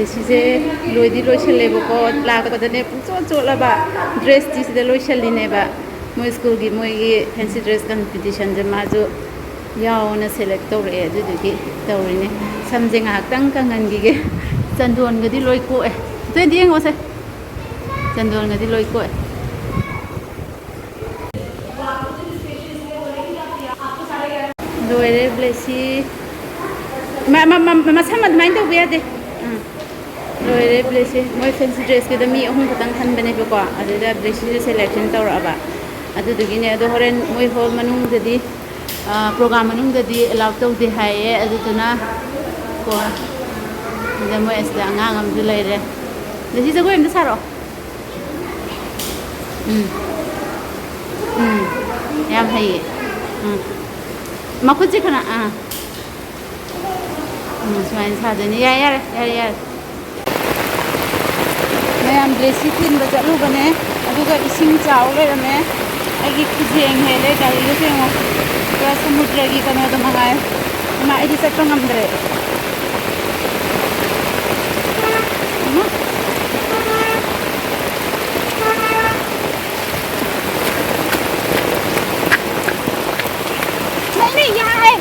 Size loidi loishalle bako laga badane puchon cholaba dress ti sida loishalli ne ba moi school gi moi gi fancy dress competition je ma jo yaona select tawre adu dugi tawrine samje nga tang kangan gi ge chandon ga di loi ko e to di ngo se chandon ga di loi ko e loire blesi ma samad mind to be ade loire blesi moi fancy dress ke da mi ahum katang han bane ko adada blesi selection tawra ba adu dugi ne ado horen moi hall manung de program manung de allow to de haye adu tuna ko da moi as da ngam du leire blesi jago em da saro yam haye makut ji kana swain sa de ni ya mayam blesi tin ba jalu bane aduga ising chaw le rame agi khujeng hele gari le sengo ka samudra gi kana da mangai ma edi sakto ngamdre nai yae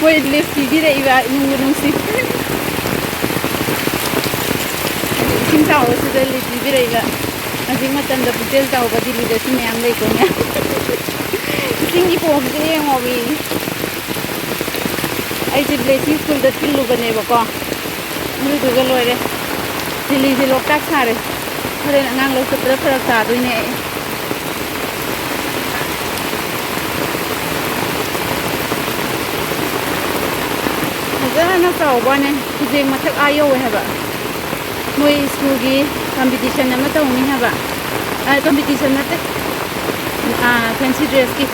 wait lift gi re iwa nung si Singtao is the Libera. I think what the details of the leadership and lake on it. Singy for the of me. I did bless you to the Tiluga neighbor. You do the lawyer. The lazy look tax Harry. Put an angle to prefer a card in a one is a matter I have. Moi school gi competition nama ta uni haba competition nate fancy dress ki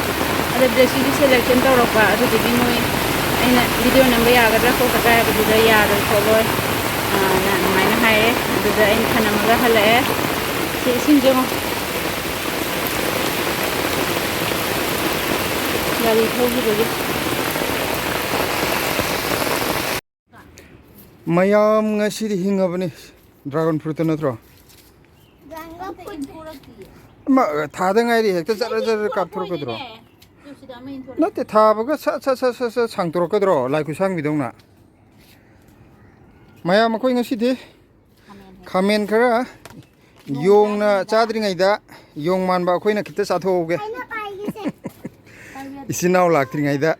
ada dress ki selection ta roka adu di moi aina video number ya ga ko ka ga bu da ya da ko loi na mai na hai adu da ain khana maga hala si sin jo gari thogi bogi mayam ngasi di hingabani dragon fruit na thro ma tha da ngai ri hekta jar kap thro ko dro na te tha ba ga sa sang thro ko dro lai ku sang bidong na mayam ko ngasi di khamen khara yong na chadri ngai da yong man ba khoi na kita sa tho ge isinau lak tri ngai da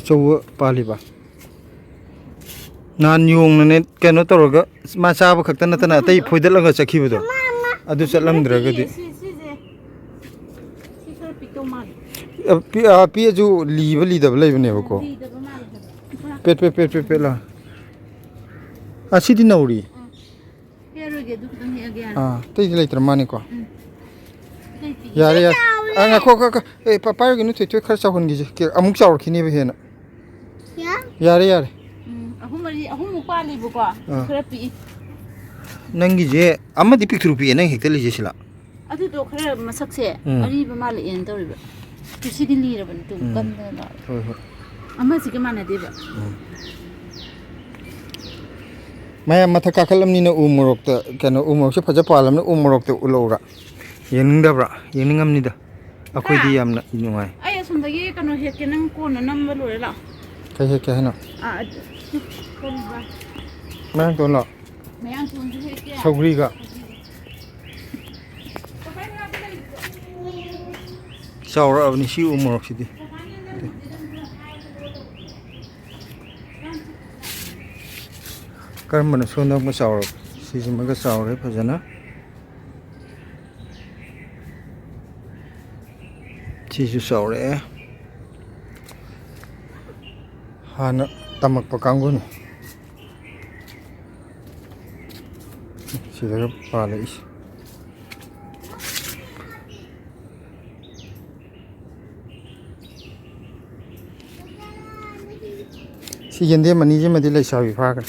Coba paliba. Nan yung na net kano toroga masaba khakta na tana tai phoidal nga chakhi budo. Adu chalam draga di. Pi ju li da lai bane ko. Pet la. Asidi nauri. Tai lai tramani ko. Yare ya. Anga ko papa gi nu thoi khar cha hon gi ke amuk chaur khini be hena. Yare ahum pali bu ko khara pi nangi je amadi picture pi nang hekta li je sila adu do khara masak se ari ba mal en toriba tu sidi li ra ban tu kan da hoi amma si ke mana de ba maya matha ka khalam ni na umorok ta kano umorok se phaja palam na umorok ta ulora yening da bra yening am ni da akoi di yamna inungai ai asum da ge kano het ke nang ko na nam ba lore la kai he ke hana kon ba mang ton la mayang ton ju het ke saugri ga saura avni si umorok sidi karmana sonok ma saura si jimaga saura phajana Sisu saure hana tamak pakanggun sida pala is si yende mani je madi lai sawi pha kan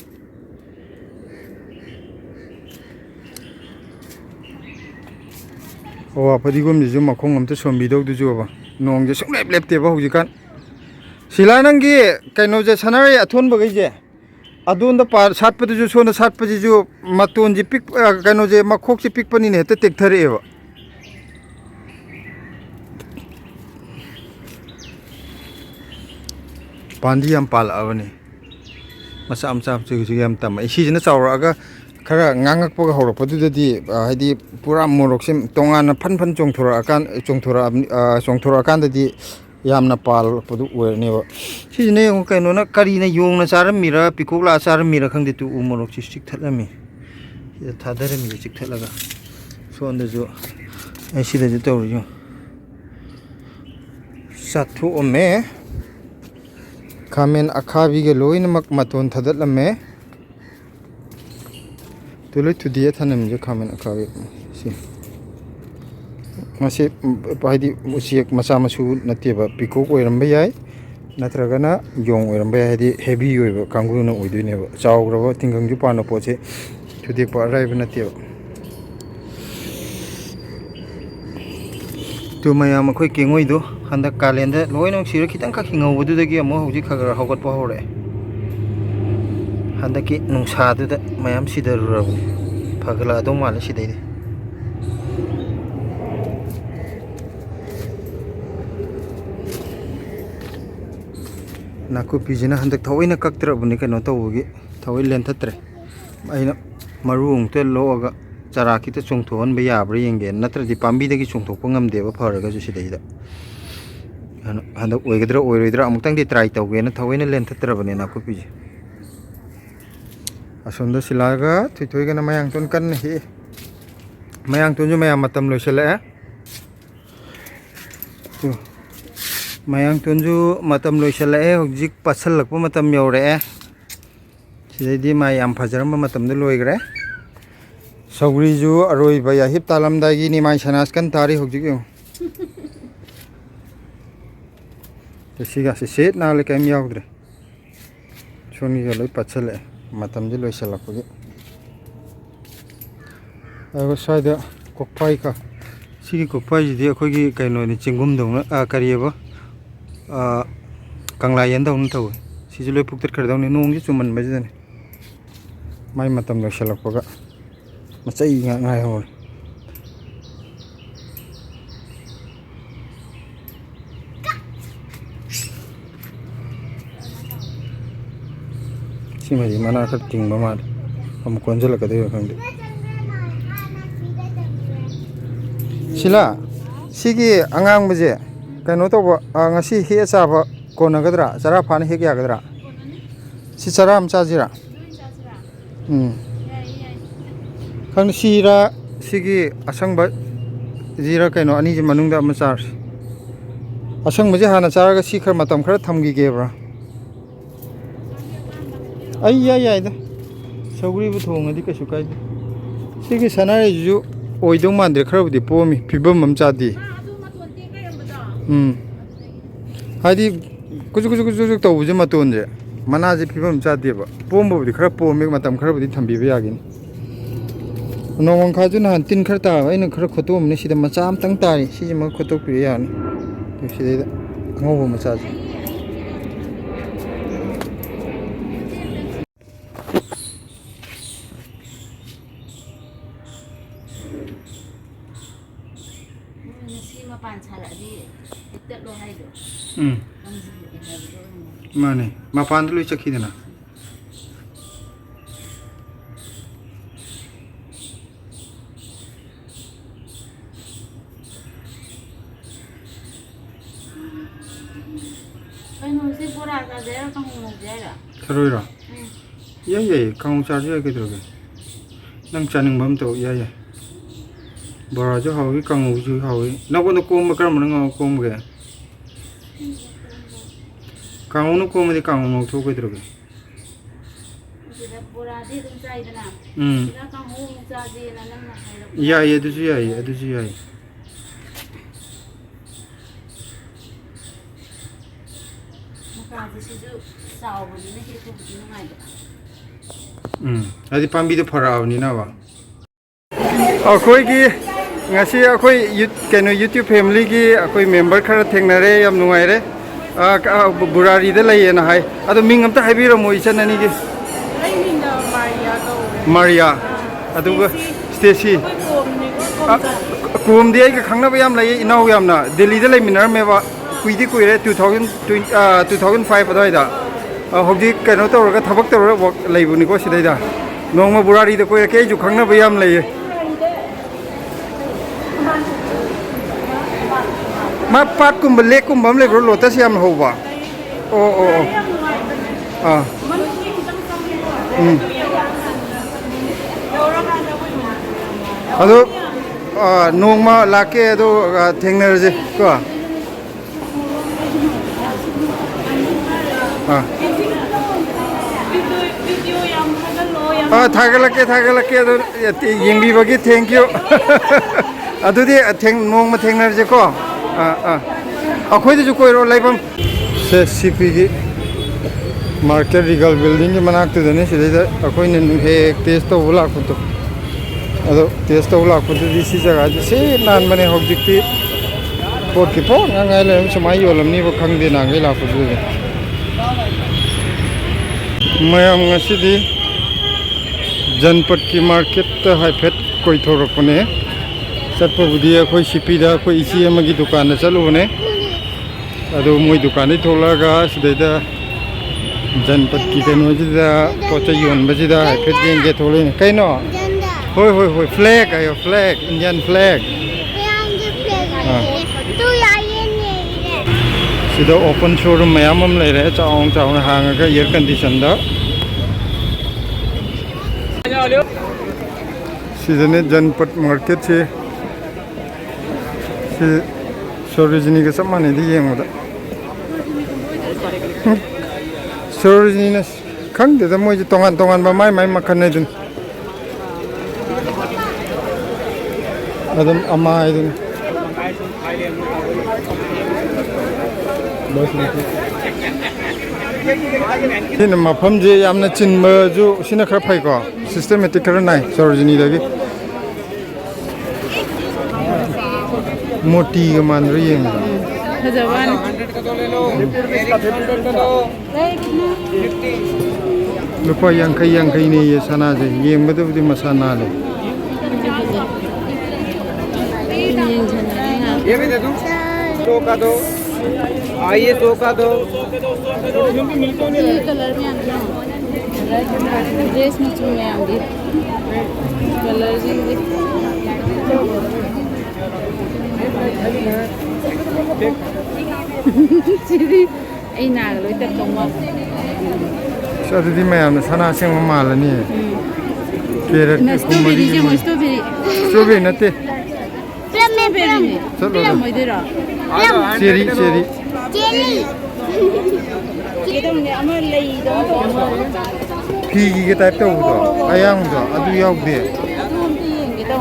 oh padigum ji makhong am ta sombi dog du jo ba nong je sung lep lep te ba hoji kan sila nang gi kaino je sanare athon ba ge je adun da par sat pa ju sona sat pa ji ju matun ji pik kaino je makhok ji pik pani ne ta tek thare ba pandi yam pal avani masa am sam chu yam tam ai si jina chawra ga khara ngangak pa ga hor pa du di haidi pura morok sim tonga na phan phan chongthora kan da di yamna pal podu werne ba si ne ngo kaino na kari na yong na charam mira pikokla charam mira khangde tu umorok chi sik thalami ya thadare mi sik thalaga so anda jo ai si da to jo sathu ome kamen akhabi ge loin mak maton thadat lamme tule tudi thanam je kamen akhabi si masih haidi usiek masa masu nateba pikok oiramba yai natragana yong oiramba yai haidi heavy oiba kanguna oiduineba chawgraba tinggang ju pano poche thudek pa raiba nateba tu mayam khoi kengoi do handa kalenda loinong sira khitang kha khingau bodu dagi amo hoji khagar hogot pa hore handa ki nungsa du da mayam sidarurabu phagla do mala sidai naku pijina handak thawina kaktra buni kano tawgi thawai len thatre aina marung te loga chara kita chungthon be yabra yenge natra di pambi dagi chungthok pangam deba pharaga ju sidaida handak oigadra oiroidra amutang di try tawgena thawina len thatra buni naku piji asonda silaga thithoi gana mayang ton kan hi mayang ton ju mayam matam loisala tu mayang tunju matam loisala hojik pasal lakpa matam yaure sidai mayam phajaramba matam da loigre saugri ju aroi ba ya hip talam da gi ni mai sanas kan tari hojik yo tesiga se set na le kam yaudre choni ga loi pasal matam ji loisala ko gi ag saida kokpai ka sigi kokpai ji de khoi gi kaino ni chingum dong na karieba kangla yen dong tau si jule pukter khar dong ni nong ji chuman ba jane mai matam lo shalak paga machai nga ngai hor si mari mana khat ting ba mar am konjala ka de khang de sila sigi angang baje kaino to ngasi he chaba konagadra chara phane he yagadra si chara am chajira khang sira sigi asangba jira kaino ani je manungda am char asangba je hana charaga si khar matam khara thamgi gebra ai ya da saugri bu thongadi kasu kai sigi sanare ju oidong mandre khara budi pomi pibam am chadi haidi kuju tawuje matonje manaje pibam chadeba pombo di khara pomek matam khara budi thambi ba yagin nongong khaju na tin khara ta aina khara khotom ne sida macha am tang tari si ma khotok pi yani to sida ngobo macha mane mapan lu chakhi dena Kharoira ya kang charge ya gedroge nang chaning bam to ya bora jo hawi kang u ju hawi na ko no kom kar man ngo kom ge Kangunu ko madi kangunong to ko droge. Sida boradi dum chaidana. Sida kangu chaji na nam na hairo. Ya ye du ya ye du ya. Maka sisu sao bodi na ke ko bodi na ngai. Adi pambi do phara ni na ba. Akhoi gi ngasi akhoi keno YouTube family gi akhoi member khara thengnare yam nungai re. Burari de lai na hai ado ming amta haibiro mo isan ani gi Maria aduga Stacy kum di ai ka khangna ba yam lai inau yam na Delhi de lai minar me ba kuidi kuire 2005 adai da hoji kano to ga thabak to work lai bu ni ko sidai da nongma burari de ko ke ju khangna ba yam lai ma pat kum le kum bam le lotus yam ho ba ado nongma lake ado thengner je ko thagalake ado yengbi bagi thank you adudi nongma thengner je ko akhoi de ko ro laibam se cp gi market regal building gi manak tu dane sidai akhoi ne he test to bula ko to ado test to bula ko di si jaga ji se nan mane hojikti pot ki po ngai le samai yolam ni bo khang de na ngai la ko de mayam ngasi di janpat ki market ta hai phet koi thorok ne satpa budi akhoi cp da akhoi isi amagi dukan na chalu ne ado moi dukan ni tholaga sidai da janpat ki keno jida pocha yon bajida phet genge thole ne kaino hoi flag ayo flag Indian flag tu ya yen ne sida open showroom mayam am lai re chaung na hang ga air condition da sida ne janpat market che si Sorojini ga samane di yengo da Sorojini na khang de da moi tongan ba mai makhan nei dun adam amai dun sina mafam je yamna chinma ju sina khara phai ko systematic khara nai Sorojini da gi moti ga man ri yeng Hajawan lupa yang kai ni ye sana je yeng badu di masana le ये भी दे दूं तो का दो आइए तो का दो कलर में आंगी ड्रेस में चुन में आंगी कलर जिंदगी Jadi, ini nak lo itu kamu. Suatu di mana sana sih mamal ni. Kira Strawberry je, mau strawberry. Strawberry nanti. Strawberry ni. Bila mau dira. Cherry. Kita ni amal lagi dong. Pigi kita itu tu, ayam tu, adu yang dia. Kita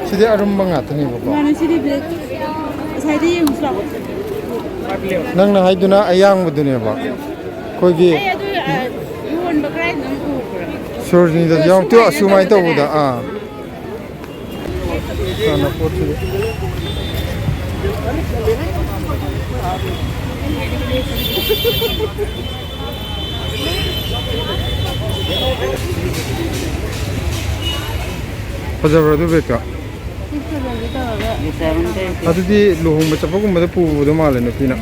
Sidi arum banget ni bapa. mana sih dia? Saya dia yang usah. Nang na hai tu na ayam betul ni bapa. Kau gi. Yuan berkerai nang ukur. Sur ni dah yang tu asumai tu dah Sana pot tu. Pasal berapa beka? Ada di lohong macam apa? Kumada pu dah malah nak pina.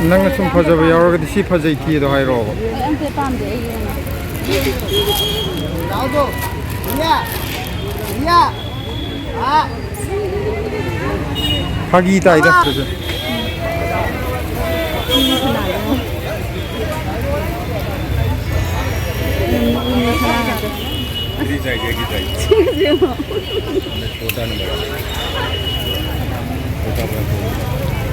Nang asum pasal berapa orang di si pasal itu dah hai roh. Ante pam deh. लाओ दो या हां Pagi tai dah. 지금 छोटा number छोटा बड़ा